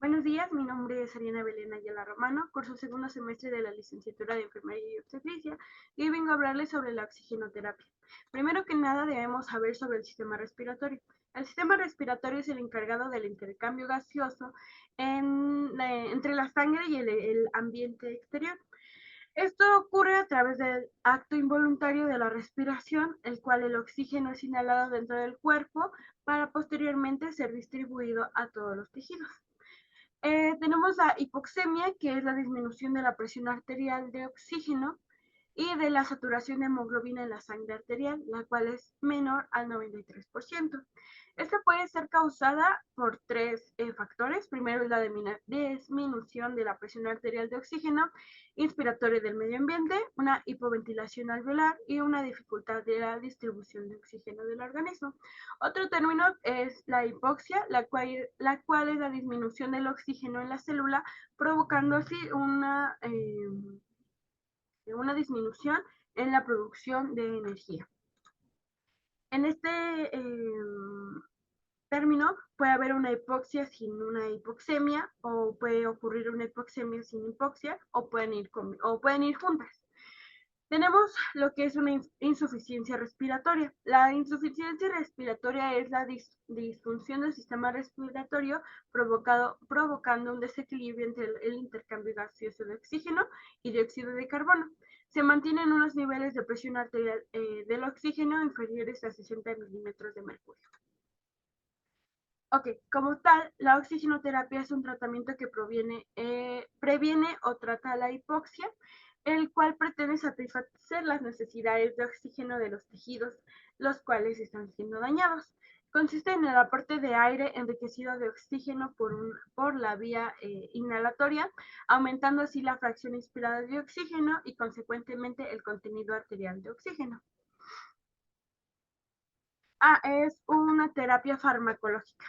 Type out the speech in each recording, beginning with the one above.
Buenos días, mi nombre es Ariana Belén Ayala Romano, curso segundo semestre de la licenciatura de Enfermería y Obstetricia y hoy vengo a hablarles sobre la oxigenoterapia. Primero que nada debemos saber sobre el sistema respiratorio. El sistema respiratorio es el encargado del intercambio gaseoso entre la sangre y el ambiente exterior. Esto ocurre a través del acto involuntario de la respiración, el cual el oxígeno es inhalado dentro del cuerpo para posteriormente ser distribuido a todos los tejidos. Tenemos la hipoxemia, que es la disminución de la presión arterial de oxígeno y de la saturación de hemoglobina en la sangre arterial, la cual es menor al 93%. Esta puede ser causada por tres factores. Primero es la disminución de la presión arterial de oxígeno inspiratorio del medio ambiente, una hipoventilación alveolar y una dificultad de la distribución de oxígeno del organismo. Otro término es la hipoxia, la cual es la disminución del oxígeno en la célula, provocando así una disminución en la producción de energía. En este término puede haber una hipoxia sin una hipoxemia o puede ocurrir una hipoxemia sin hipoxia o pueden ir juntas. Tenemos lo que es una insuficiencia respiratoria. La insuficiencia respiratoria es la disfunción del sistema respiratorio provocando un desequilibrio entre el intercambio gaseoso de oxígeno y dióxido de carbono. Se mantienen unos niveles de presión arterial del oxígeno inferiores a 60 milímetros de mercurio. Ok, como tal, la oxigenoterapia es un tratamiento que previene o trata la hipoxia, el cual pretende satisfacer las necesidades de oxígeno de los tejidos, los cuales están siendo dañados. Consiste en el aporte de aire enriquecido de oxígeno por la vía inhalatoria, aumentando así la fracción inspirada de oxígeno y consecuentemente el contenido arterial de oxígeno. Es una terapia farmacológica.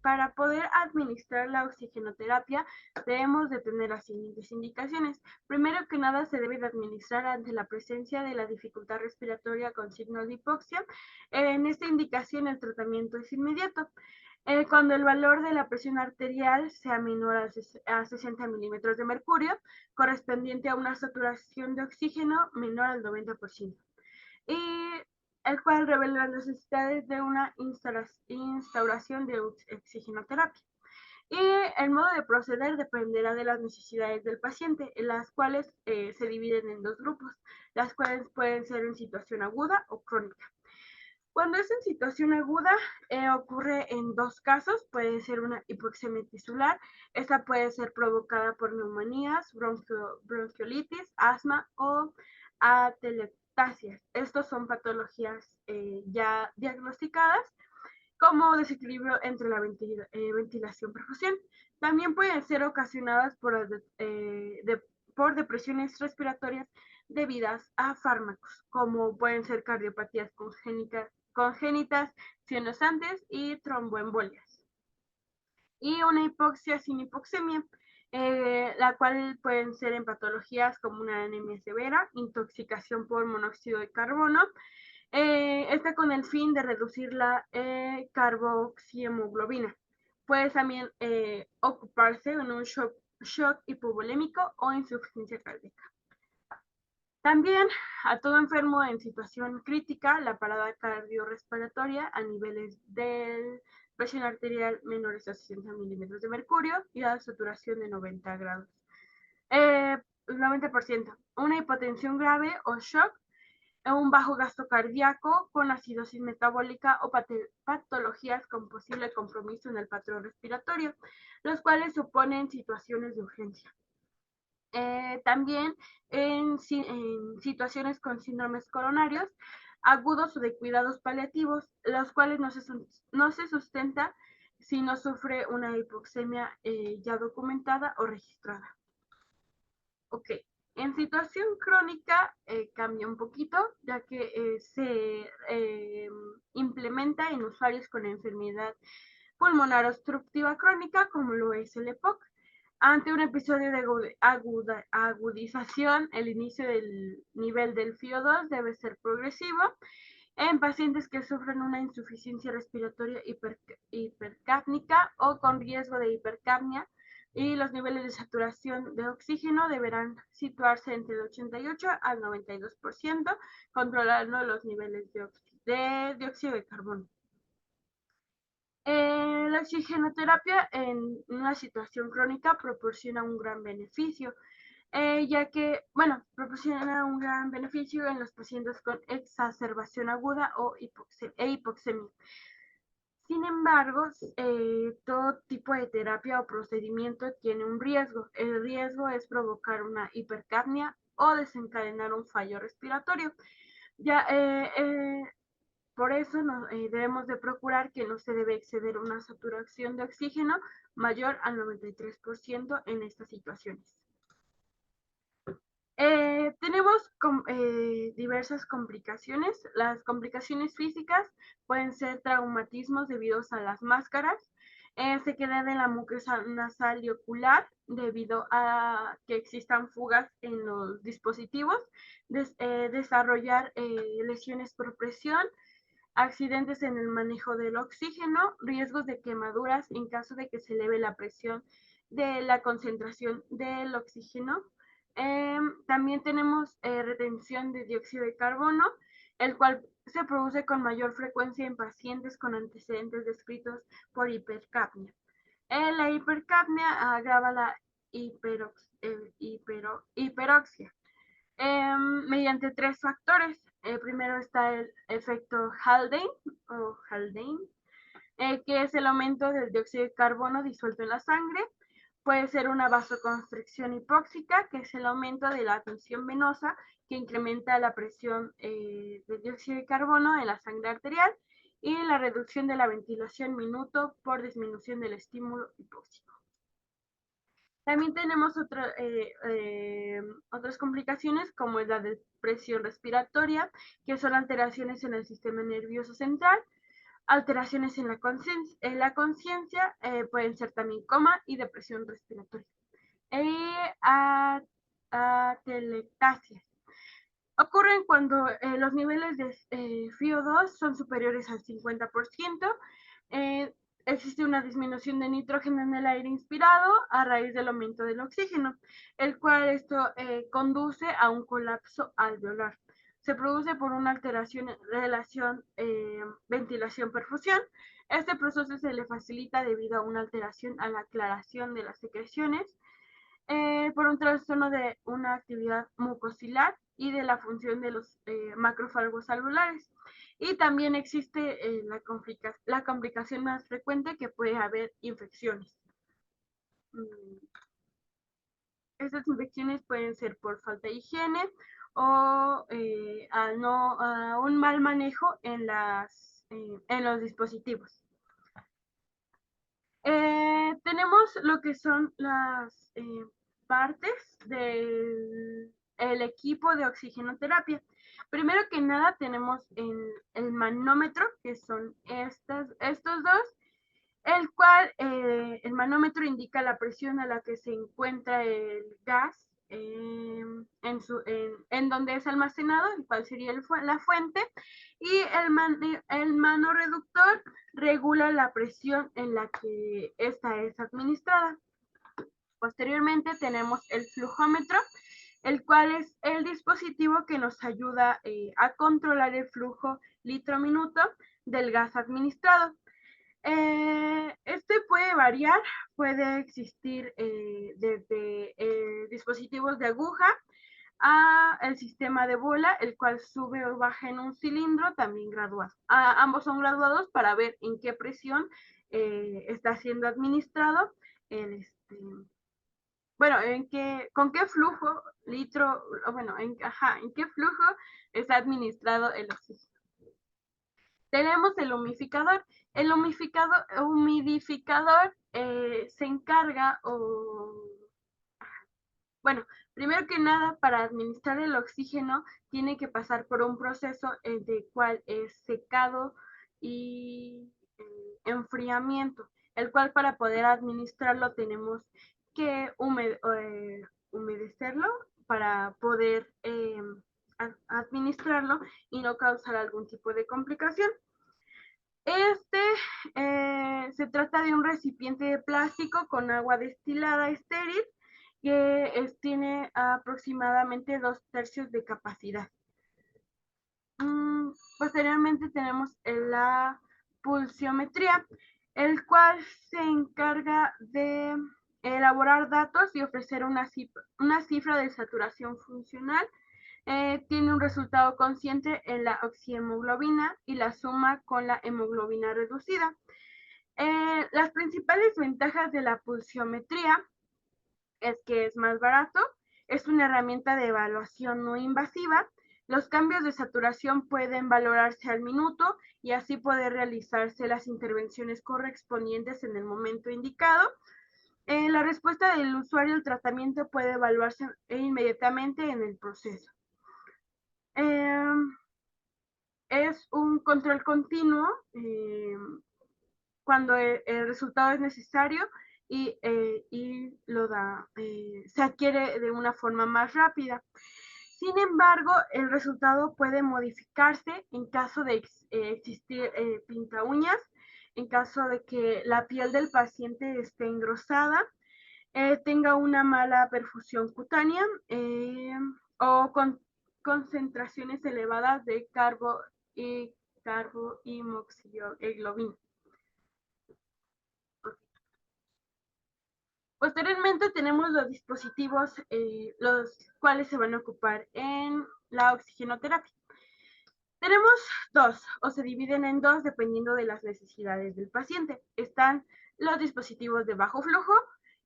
Para poder administrar la oxigenoterapia debemos de tener las siguientes indicaciones. Primero que nada se debe de administrar ante la presencia de la dificultad respiratoria con signos de hipoxia. En esta indicación el tratamiento es inmediato. Cuando el valor de la presión arterial sea menor a 60 milímetros de mercurio, correspondiente a una saturación de oxígeno menor al 90%. Y el cual revela las necesidades de una instauración de oxigenoterapia. Y el modo de proceder dependerá de las necesidades del paciente, en las cuales se dividen en dos grupos, las cuales pueden ser en situación aguda o crónica. Cuando es en situación aguda, ocurre en dos casos, puede ser una hipoxemia tisular, esta puede ser provocada por neumonías, bronquiolitis, asma o atelectasias. Estos son patologías ya diagnosticadas como desequilibrio entre la ventilación-perfusión. También pueden ser ocasionadas por depresiones respiratorias debidas a fármacos, como pueden ser cardiopatías congénitas, cianosantes y tromboembolias. Y una hipoxia sin hipoxemia, la cual pueden ser en patologías como una anemia severa, intoxicación por monóxido de carbono, esta con el fin de reducir la carboxihemoglobina. Puede también ocuparse en un shock hipovolémico o insuficiencia cardíaca. También a todo enfermo en situación crítica, la parada cardiorrespiratoria a niveles de presión arterial menores a 60 milímetros de mercurio y a saturación de 90 grados. 90%. Una hipotensión grave o shock, un bajo gasto cardíaco con acidosis metabólica o patologías con posible compromiso en el patrón respiratorio, los cuales suponen situaciones de urgencia. También en situaciones con síndromes coronarios agudos o de cuidados paliativos, los cuales no se sustenta si no sufre una hipoxemia ya documentada o registrada. Ok, en situación crónica cambia un poquito, ya que se implementa en usuarios con enfermedad pulmonar obstructiva crónica, como lo es el EPOC. Ante un episodio de agudización, el inicio del nivel del FiO2 debe ser progresivo. en pacientes que sufren una insuficiencia respiratoria hipercápnica o con riesgo de hipercapnia, y los niveles de saturación de oxígeno deberán situarse entre el 88 al 92%, controlando los niveles de dióxido de carbono. La oxigenoterapia en una situación crónica proporciona un gran beneficio, ya que, bueno, proporciona un gran beneficio en los pacientes con exacerbación aguda o hipoxemia. Sin embargo, todo tipo de terapia o procedimiento tiene un riesgo. El riesgo es provocar una hipercapnia o desencadenar un fallo respiratorio. Ya, por eso debemos de procurar que no se debe exceder una saturación de oxígeno mayor al 93% en estas situaciones. Tenemos diversas complicaciones. Las complicaciones físicas pueden ser traumatismos debido a las máscaras, sequedad en la mucosa nasal y ocular debido a que existan fugas en los dispositivos, desarrollar lesiones por presión, accidentes en el manejo del oxígeno, riesgos de quemaduras en caso de que se eleve la presión de la concentración del oxígeno. También tenemos retención de dióxido de carbono, el cual se produce con mayor frecuencia en pacientes con antecedentes descritos por hipercapnia. La hipercapnia agrava la hiperoxia mediante tres factores. Primero está el efecto Haldane, que es el aumento del dióxido de carbono disuelto en la sangre. Puede ser una vasoconstricción hipóxica, que es el aumento de la tensión venosa, que incrementa la presión de dióxido de carbono en la sangre arterial, y la reducción de la ventilación minuto por disminución del estímulo hipóxico. También tenemos otras complicaciones, como es la depresión respiratoria, que son alteraciones en el sistema nervioso central, alteraciones en la conciencia, pueden ser también coma y depresión respiratoria. Atelectasias. Ocurren cuando los niveles de FiO2 son superiores al 50%. Existe una disminución de nitrógeno en el aire inspirado a raíz del aumento del oxígeno, el cual esto conduce a un colapso alveolar. Se produce por una alteración en relación ventilación-perfusión. Este proceso se le facilita debido a una alteración a la aclaración de las secreciones, por un trastorno de una actividad mucosilar y de la función de los macrófagos alveolares. Y también existe la complicación más frecuente, que puede haber infecciones. Estas infecciones pueden ser por falta de higiene o a un mal manejo en los dispositivos. Tenemos lo que son las partes del equipo de oxigenoterapia. Primero que nada tenemos el manómetro, que son estos dos, el cual el manómetro indica la presión a la que se encuentra el gas en donde es almacenado, el cual sería la fuente, y el manoreductor regula la presión en la que esta es administrada. Posteriormente tenemos el flujómetro, el cual es el dispositivo que nos ayuda a controlar el flujo litro-minuto del gas administrado. Este puede variar, puede existir desde dispositivos de aguja a el sistema de bola, el cual sube o baja en un cilindro, también graduado. Ambos son graduados para ver en qué presión está siendo administrado el, bueno, con qué flujo litro, bueno, en qué flujo está administrado el oxígeno. Tenemos el humidificador. El humidificador se encarga, bueno, primero que nada, para administrar el oxígeno tiene que pasar por un proceso de cual es secado y enfriamiento, el cual para poder administrarlo tenemos que humedecerlo para poder administrarlo y no causar algún tipo de complicación. Se trata de un recipiente de plástico con agua destilada estéril que tiene aproximadamente 2/3 de capacidad. Posteriormente tenemos la pulsiometría, el cual se encarga de elaborar datos y ofrecer una cifra de saturación funcional. Tiene un resultado consciente en la oxihemoglobina y la suma con la hemoglobina reducida. Las principales ventajas de la pulsiometría es que es más barato, es una herramienta de evaluación no invasiva, los cambios de saturación pueden valorarse al minuto y así poder realizarse las intervenciones correspondientes en el momento indicado. La respuesta del usuario al tratamiento puede evaluarse inmediatamente en el proceso. Es un control continuo cuando el resultado es necesario y se adquiere de una forma más rápida. Sin embargo, el resultado puede modificarse en caso de existir pintaúñas, en caso de que la piel del paciente esté engrosada, tenga una mala perfusión cutánea o con concentraciones elevadas de carbohimoxioglobina. Posteriormente tenemos los dispositivos los cuales se van a ocupar en la oxigenoterapia. Tenemos dos, o se dividen en dos dependiendo de las necesidades del paciente. Están los dispositivos de bajo flujo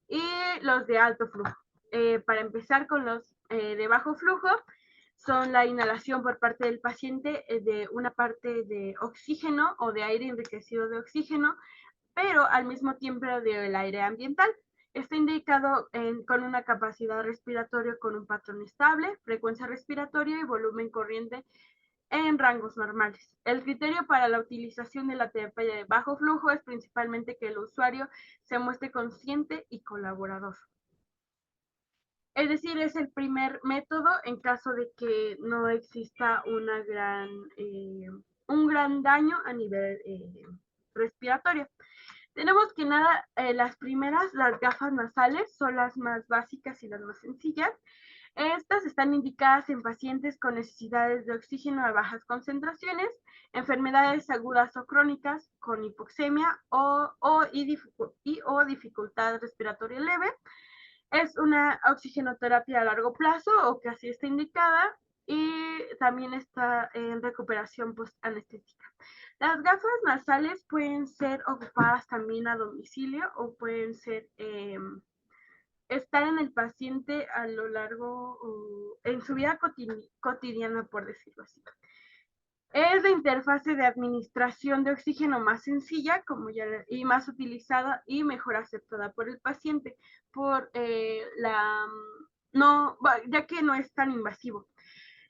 y los de alto flujo. Para empezar con los de bajo flujo, son la inhalación por parte del paciente de una parte de oxígeno o de aire enriquecido de oxígeno, pero al mismo tiempo del aire ambiental. Está indicado con una capacidad respiratoria con un patrón estable, frecuencia respiratoria y volumen corriente en rangos normales. El criterio para la utilización de la terapia de bajo flujo es principalmente que el usuario se muestre consciente y colaborador. Es decir, es el primer método en caso de que no exista un gran daño a nivel respiratorio. Tenemos que nada, las gafas nasales, son las más básicas y las más sencillas. Estas están indicadas en pacientes con necesidades de oxígeno a bajas concentraciones, enfermedades agudas o crónicas con hipoxemia o dificultad respiratoria leve. Es una oxigenoterapia a largo plazo o que así está indicada y también está en recuperación post-anestésica. Las gafas nasales pueden ser ocupadas también a domicilio o pueden ser estar en el paciente a lo largo en su vida cotidiana, por decirlo así. Es la interfase de administración de oxígeno más sencilla y más utilizada y mejor aceptada por el paciente ya que no es tan invasivo.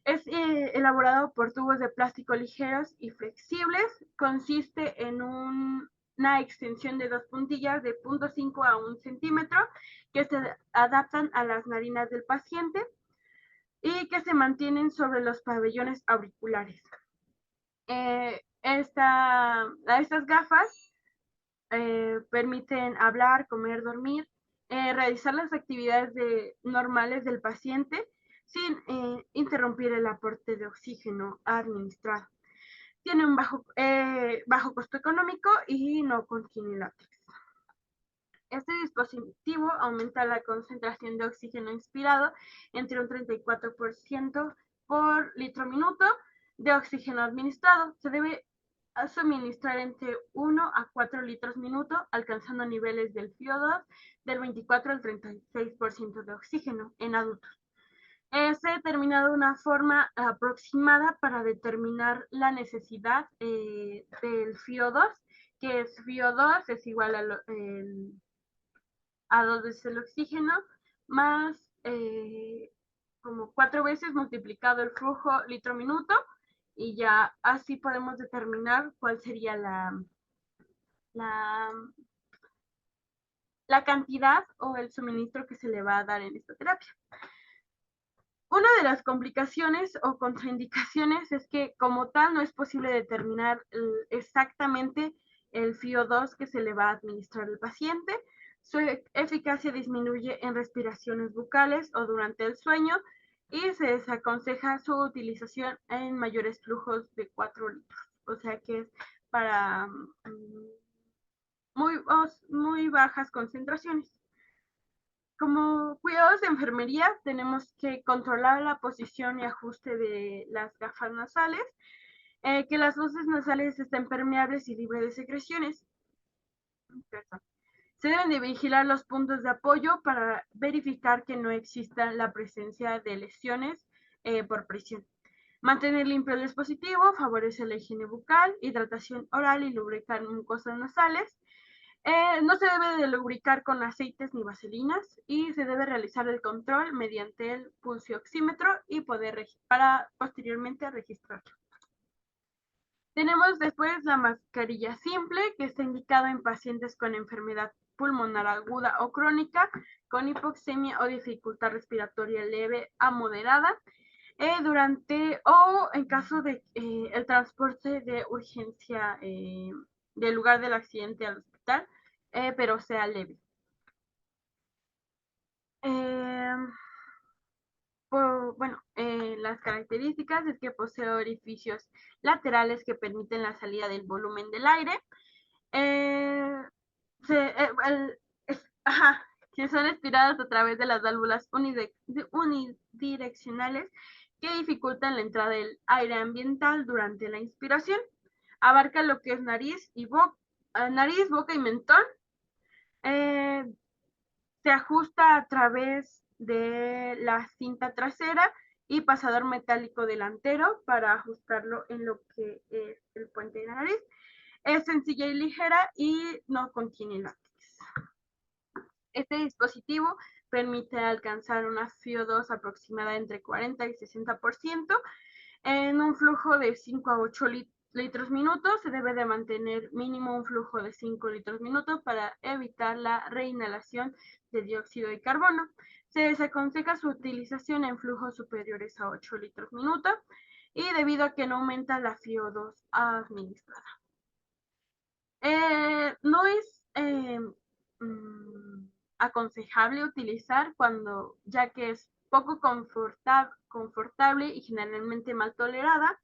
Es elaborado por tubos de plástico ligeros y flexibles. Consiste en una extensión de 2 puntillas de 0.5 a 1 centímetro que se adaptan a las narinas del paciente y que se mantienen sobre los pabellones auriculares. Estas gafas permiten hablar, comer, dormir, realizar las actividades normales del paciente sin interrumpir el aporte de oxígeno administrado. Tiene un bajo costo económico y no contiene látex. Este dispositivo aumenta la concentración de oxígeno inspirado entre un 34% por litro minuto de oxígeno administrado. Se debe suministrar entre 1 a 4 litros minuto, alcanzando niveles del FiO2 del 24 al 36% de oxígeno en adultos. Se ha determinado una forma aproximada para determinar la necesidad del FiO2, que es FiO2 es igual a 2 veces el oxígeno, más como 4 veces multiplicado el flujo litro minuto, y ya así podemos determinar cuál sería la cantidad o el suministro que se le va a dar en esta terapia. Una de las complicaciones o contraindicaciones es que como tal no es posible determinar exactamente el FiO2 que se le va a administrar al paciente. Su eficacia disminuye en respiraciones bucales o durante el sueño y se desaconseja su utilización en mayores flujos de 4 litros. O sea que es para muy bajas concentraciones. Como cuidados de enfermería, tenemos que controlar la posición y ajuste de las gafas nasales, que las fosas nasales estén permeables y libres de secreciones. Se deben de vigilar los puntos de apoyo para verificar que no exista la presencia de lesiones por presión. Mantener limpio el dispositivo favorece la higiene bucal, hidratación oral y lubricar mucosas nasales. No se debe de lubricar con aceites ni vaselinas y se debe realizar el control mediante el pulsioxímetro y para posteriormente registrarlo. Tenemos después la mascarilla simple, que está indicada en pacientes con enfermedad pulmonar aguda o crónica, con hipoxemia o dificultad respiratoria leve a moderada, durante o en caso de el transporte de urgencia del lugar del accidente al hospital, pero sea leve. Las características es que posee orificios laterales que permiten la salida del volumen del aire, eh, se, el, ajá, que son expiradas a través de las válvulas unidireccionales que dificultan la entrada del aire ambiental durante la inspiración. Abarca lo que es nariz, boca y mentón. Eh, Se ajusta a través de la cinta trasera y pasador metálico delantero para ajustarlo en lo que es el puente de la nariz. Es sencilla y ligera y no contiene látex. Este dispositivo permite alcanzar una FiO2 aproximada entre 40 y 60% en un flujo de 5 a 8 litros minutos. Se debe de mantener mínimo un flujo de 5 litros minutos para evitar la reinhalación de dióxido de carbono. Se desaconseja su utilización en flujos superiores a 8 litros minutos y debido a que no aumenta la FiO2 administrada. No es aconsejable utilizar ya que es poco confortable y generalmente mal tolerada.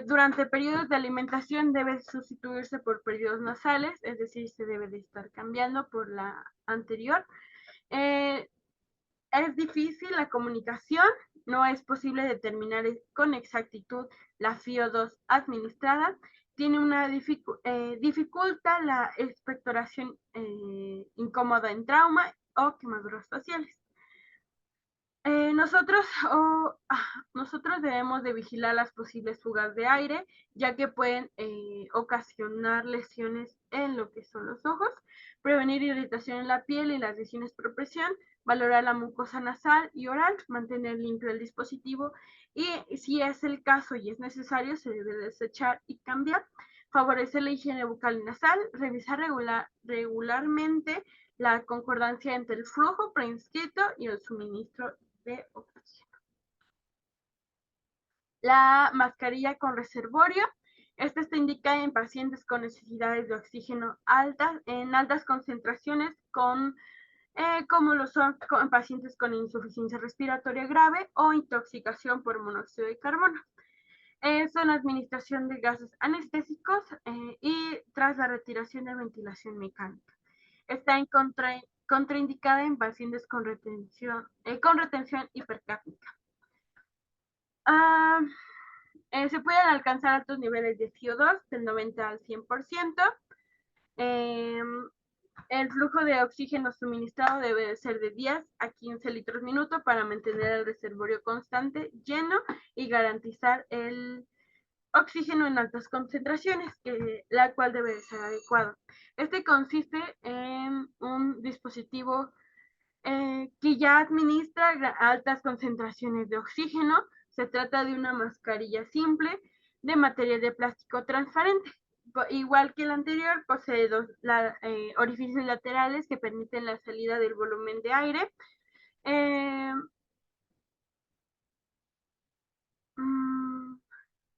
Durante periodos de alimentación debe sustituirse por periodos nasales, es decir, se debe de estar cambiando por la anterior. Es difícil la comunicación, no es posible determinar con exactitud la FiO2 administrada, tiene una dificulta la expectoración incómoda en trauma o quemaduras faciales. Nosotros debemos de vigilar las posibles fugas de aire, ya que pueden ocasionar lesiones en lo que son los ojos, prevenir irritación en la piel y las lesiones por presión, valorar la mucosa nasal y oral, mantener limpio el dispositivo y si es el caso y es necesario, se debe desechar y cambiar, favorecer la higiene bucal y nasal, revisar regularmente la concordancia entre el flujo preinscrito y el suministro de oxígeno. La mascarilla con reservorio. Esta está indicada en pacientes con necesidades de oxígeno en altas concentraciones, como lo son con pacientes con insuficiencia respiratoria grave o intoxicación por monóxido de carbono. Son administración de gases anestésicos y tras la retiración de ventilación mecánica. Está contraindicada en pacientes con retención hipercápnica. Se pueden alcanzar altos niveles de FiO2 del 90 al 100%. El flujo de oxígeno suministrado debe ser de 10 a 15 litros minuto para mantener el reservorio constante, lleno y garantizar el oxígeno en altas concentraciones, la cual debe ser adecuado. Este consiste en un dispositivo que ya administra altas concentraciones de oxígeno. Se trata de una mascarilla simple de material de plástico transparente. Igual que el anterior, posee dos orificios laterales que permiten la salida del volumen de aire.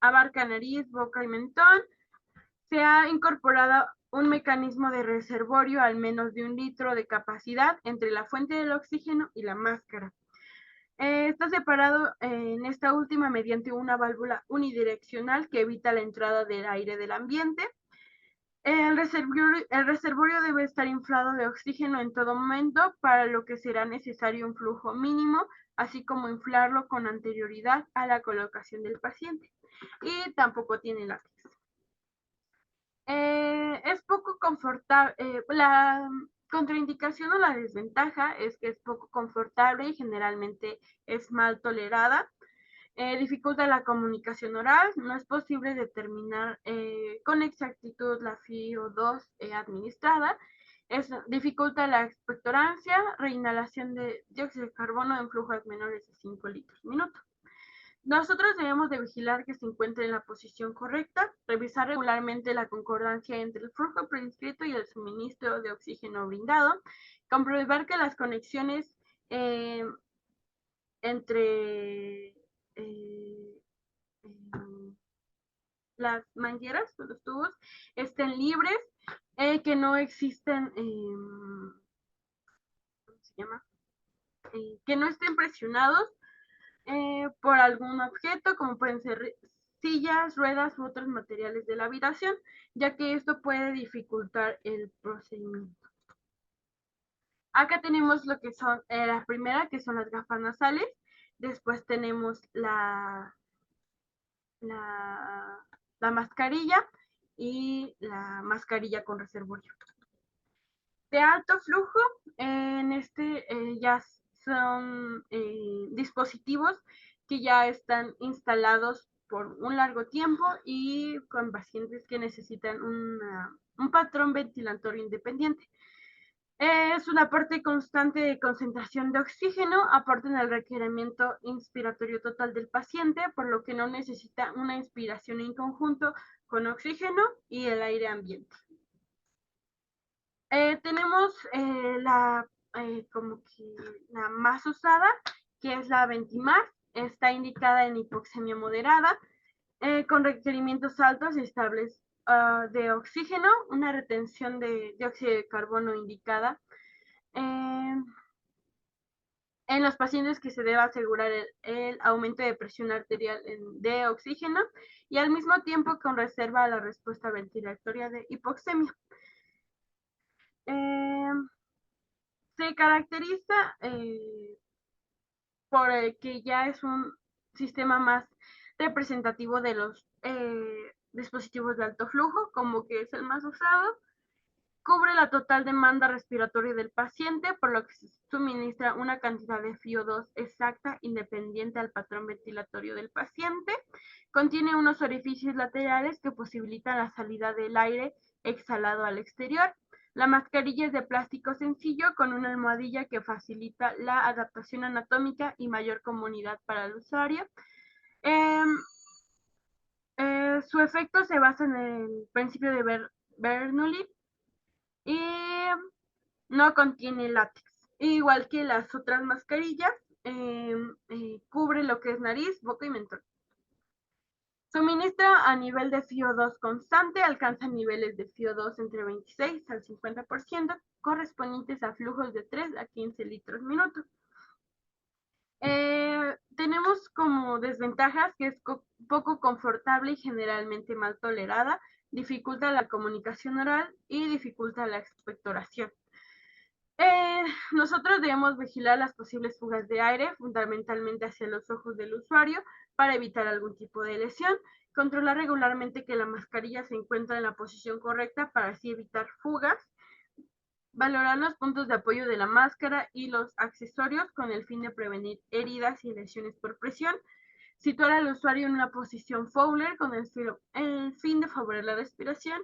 abarca nariz, boca y mentón. Se ha incorporado un mecanismo de reservorio al menos de 1 litro de capacidad entre la fuente del oxígeno y la máscara. Está separado en esta última mediante una válvula unidireccional que evita la entrada del aire del ambiente. El reservorio debe estar inflado de oxígeno en todo momento, para lo que será necesario un flujo mínimo, así como inflarlo con anterioridad a la colocación del paciente. Y tampoco tiene látex. Es poco confortable. La contraindicación o la desventaja es que es poco confortable y generalmente es mal tolerada. Dificulta la comunicación oral. No es posible determinar con exactitud la FiO2 administrada. Dificulta la expectorancia, reinhalación de dióxido de carbono en flujos menores de 5 litros minuto. Nosotros debemos de vigilar que se encuentre en la posición correcta, revisar regularmente la concordancia entre el flujo prescrito y el suministro de oxígeno brindado, comprobar que las conexiones entre las mangueras o los tubos estén libres, que no existen, ¿cómo se llama? Que no estén presionados por algún objeto, como pueden ser sillas, ruedas u otros materiales de la habitación, ya que esto puede dificultar el procedimiento. Acá tenemos lo que son la primera, que son las gafas nasales. Después tenemos la mascarilla y la mascarilla con reservorio. De alto flujo, en ya son dispositivos que ya están instalados por un largo tiempo y con pacientes que necesitan un patrón ventilatorio independiente. Es un aporte constante de concentración de oxígeno, aporta en el requerimiento inspiratorio total del paciente, por lo que no necesita una inspiración en conjunto con oxígeno y el aire ambiente. Tenemos como que la más usada, que es la Ventimar. Está indicada en hipoxemia moderada, con requerimientos altos y estables de oxígeno, una retención de dióxido de carbono indicada. En los pacientes que se debe asegurar el aumento de presión arterial de oxígeno y al mismo tiempo con reserva a la respuesta ventilatoria de hipoxemia. Se caracteriza por que ya es un sistema más representativo de los dispositivos de alto flujo, como que es el más usado. Cubre la total demanda respiratoria del paciente, por lo que se suministra una cantidad de FiO2 exacta, independiente al patrón ventilatorio del paciente. Contiene unos orificios laterales que posibilitan la salida del aire exhalado al exterior. La mascarilla es de plástico sencillo con una almohadilla que facilita la adaptación anatómica y mayor comodidad para el usuario. Su efecto se basa en el principio de Bernoulli y no contiene látex. Igual que las otras mascarillas, cubre lo que es nariz, boca y mentón. Suministra a nivel de FiO2 constante, alcanza niveles de FiO2 entre 26 al 50%, correspondientes a flujos de 3 a 15 litros minuto. Tenemos como desventajas que es poco confortable y generalmente mal tolerada, dificulta la comunicación oral y dificulta la expectoración. Nosotros debemos vigilar las posibles fugas de aire, fundamentalmente hacia los ojos del usuario, para evitar algún tipo de lesión. Controlar regularmente que la mascarilla se encuentre en la posición correcta para así evitar fugas. Valorar los puntos de apoyo de la máscara y los accesorios con el fin de prevenir heridas y lesiones por presión. Situar al usuario en una posición Fowler con el fin de favorecer la respiración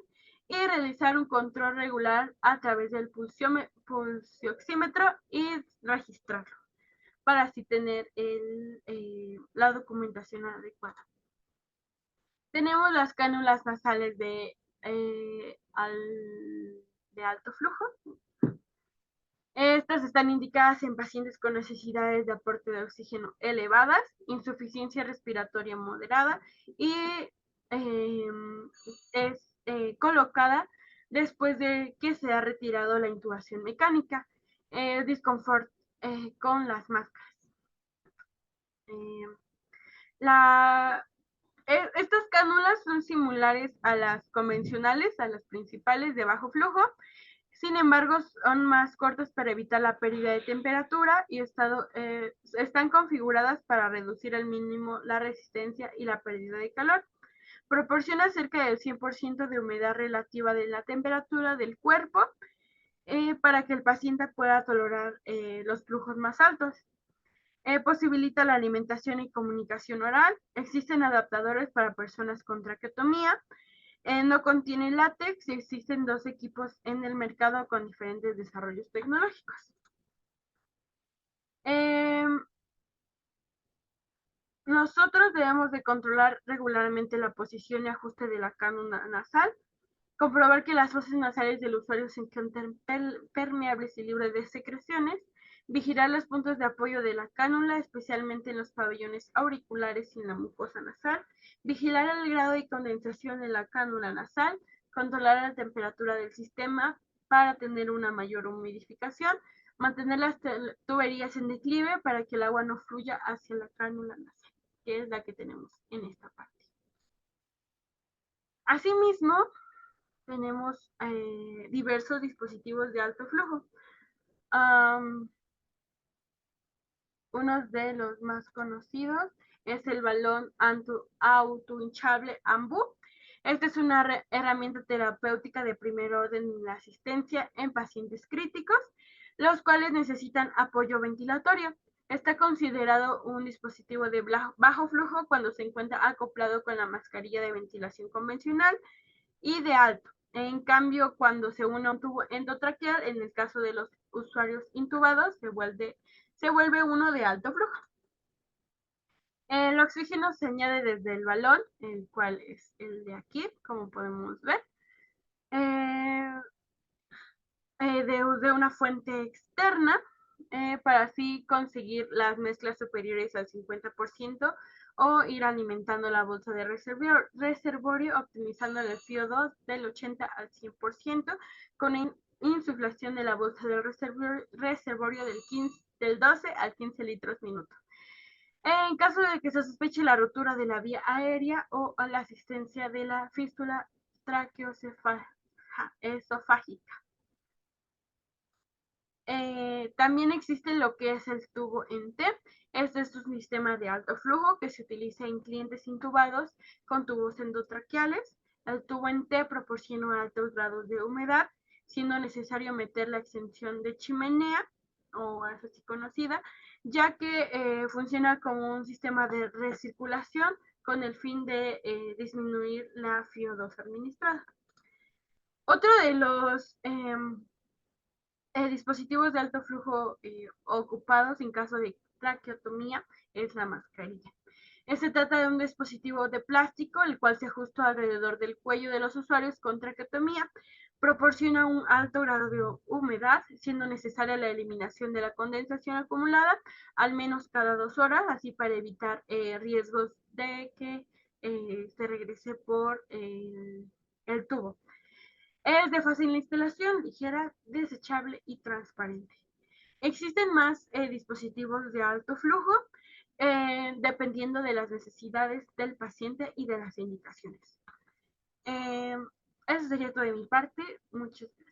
y realizar un control regular a través del pulsioxímetro y registrarlo para así tener la documentación adecuada. Tenemos las cánulas nasales de alto flujo. Estas están indicadas en pacientes con necesidades de aporte de oxígeno elevadas, insuficiencia respiratoria moderada y es colocada después de que se ha retirado la intubación mecánica, disconfort con las máscaras. Eh, la, Estas cánulas son similares a las convencionales, a las principales de bajo flujo. Sin embargo, son más cortas para evitar la pérdida de temperatura y están configuradas para reducir al mínimo la resistencia y la pérdida de calor. Proporciona cerca del 100% de humedad relativa de la temperatura del cuerpo para que el paciente pueda tolerar los flujos más altos. Posibilita la alimentación y comunicación oral. Existen adaptadores para personas con traqueotomía. No contiene látex y existen 2 equipos en el mercado con diferentes desarrollos tecnológicos. Nosotros debemos de controlar regularmente la posición y ajuste de la cánula nasal, comprobar que las fosas nasales del usuario se encuentren permeables y libres de secreciones, vigilar los puntos de apoyo de la cánula, especialmente en los pabellones auriculares y en la mucosa nasal, vigilar el grado de condensación de la cánula nasal, controlar la temperatura del sistema para tener una mayor humidificación, mantener las tuberías en declive para que el agua no fluya hacia la cánula nasal, que es la que tenemos en esta parte. Asimismo, tenemos diversos dispositivos de alto flujo. Uno de los más conocidos es el balón autohinchable AMBU. Esta es una herramienta terapéutica de primer orden en la asistencia en pacientes críticos, los cuales necesitan apoyo ventilatorio. Está considerado un dispositivo de bajo flujo cuando se encuentra acoplado con la mascarilla de ventilación convencional y de alto. En cambio, cuando se une a un tubo endotraqueal, en el caso de los usuarios intubados, se vuelve uno de alto flujo. El oxígeno se añade desde el balón, el cual es el de aquí, como podemos ver, de una fuente externa, para así conseguir las mezclas superiores al 50% o ir alimentando la bolsa de reservorio, optimizando el CO2 del 80 al 100%, con insuflación de la bolsa del reservorio del 12 al 15 litros minuto. En caso de que se sospeche la rotura de la vía aérea o la asistencia de la fístula traqueoesofágica. También existe lo que es el tubo en T. Este es un sistema de alto flujo que se utiliza en clientes intubados con tubos endotraqueales. El tubo en T proporciona altos grados de humedad, siendo necesario meter la extensión de chimenea, o así conocida, ya que funciona como un sistema de recirculación con el fin de disminuir la FiO2 administrada. Otro de los dispositivos de alto flujo ocupados en caso de traqueotomía es la mascarilla. Se trata de un dispositivo de plástico, el cual se ajusta alrededor del cuello de los usuarios con traqueotomía. Proporciona un alto grado de humedad, siendo necesaria la eliminación de la condensación acumulada al menos cada 2 horas, así para evitar riesgos de que se regrese por el tubo. Es de fácil instalación, ligera, desechable y transparente. Existen más dispositivos de alto flujo, dependiendo de las necesidades del paciente y de las indicaciones. Eso sería todo de mi parte. Muchas gracias.